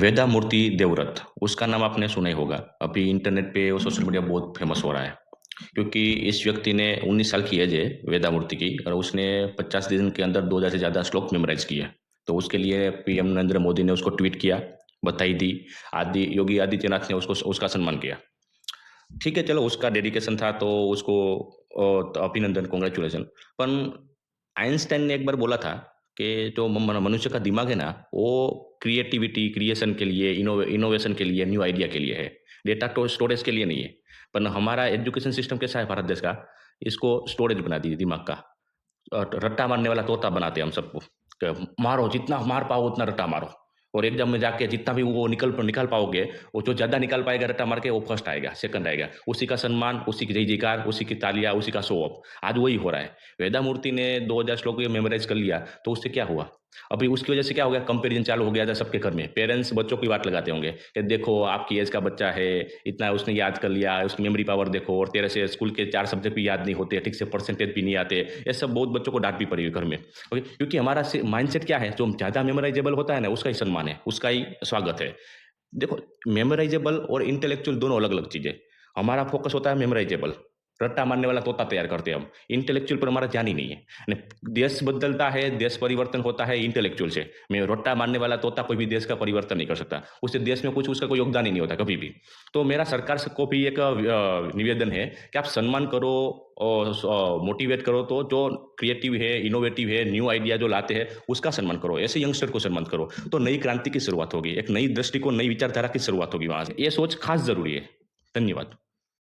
वेदा मूर्ति देवव्रत, उसका नाम आपने सुना ही होगा। अभी इंटरनेट पे और सोशल मीडिया बहुत फेमस हो रहा है, क्योंकि इस व्यक्ति ने 19 साल की एज है वेदा मूर्ति की और उसने 50 दिन के अंदर 2000 से ज़्यादा श्लोक मेमोराइज़ किए। तो उसके लिए पीएम नरेंद्र मोदी ने उसको ट्वीट किया, बधाई दी। योगी आदित्यनाथ ने उसको उसका सम्मान किया। ठीक है, चलो उसका डेडिकेशन था तो उसको तो अभिनंदन, कांग्रेचुलेशन। पर आइंस्टाइन ने एक बार बोला था कि जो मनुष्य का दिमाग है ना, वो क्रिएटिविटी, क्रिएशन के लिए, इनोवेशन के लिए, न्यू आइडिया के लिए है। डेटा तो स्टोरेज के लिए नहीं है। पर हमारा एजुकेशन सिस्टम कैसा है भारत देश का, इसको स्टोरेज बना दिया दिमाग का। रट्टा मारने वाला तोता बनाते हैं हम सबको। मारो, जितना मार पाओ उतना रट्टा मारो, और एग्जाम में जाके जितना भी वो निकाल पाओगे, वो जो ज़्यादा निकाल पाएगा रट्टा मार के, वो फर्स्ट आएगा, सेकंड आएगा। उसी का सम्मान, उसी की जय जयकार, उसी की तालियां, उसी का शो ऑफ। आज वही हो रहा है। वेदा मूर्ति ने 2000 श्लोक मेमोराइज कर लिया, तो उससे क्या हुआ? अभी उसकी वजह से क्या हो गया, कंपैरिजन चालू हो गया था सबके घर में। पेरेंट्स बच्चों की बात लगाते होंगे कि देखो आपकी एज का बच्चा है, इतना उसने याद कर लिया, उसकी मेमोरी पावर देखो, और तेरे से स्कूल के 4 सब्जेक्ट भी याद नहीं होते, ठीक से परसेंटेज भी नहीं आते। ये सब बहुत बच्चों को डांट भी पड़ी हुई घर में। ओके, क्योंकि हमारा माइंडसेट क्या है, जो ज़्यादा मेमोराइजेबल होता है ना, उसका ही सम्मान है, उसका ही स्वागत है। देखो, मेमोराइजेबल और इंटेलेक्चुअल दोनों अलग-अलग चीज़ें। हमारा फोकस होता है मेमोराइजेबल, रट्टा मारने वाला तोता तैयार करते हैं हम। इंटेलेक्चुअल पर हमारा ध्यान ही नहीं है। ने देश बदलता है, देश परिवर्तन होता है इंटेलेक्चुअल से। मैं रट्टा मारने वाला तोता कोई भी देश का परिवर्तन नहीं कर सकता। उससे देश में कुछ उसका कोई योगदान ही नहीं होता कभी भी। तो मेरा सरकार से को भी एक निवेदन है कि आप सम्मान करो और मोटिवेट करो, तो जो क्रिएटिव है, इनोवेटिव है, न्यू आइडिया जो लाते हैं, उसका सम्मान करो। ऐसे यंगस्टर को सम्मान करो, तो नई क्रांति की शुरुआत होगी, एक नई दृष्टिकोण, नई विचारधारा की शुरुआत होगी वहाँ से। ये सोच खास ज़रूरी है। धन्यवाद।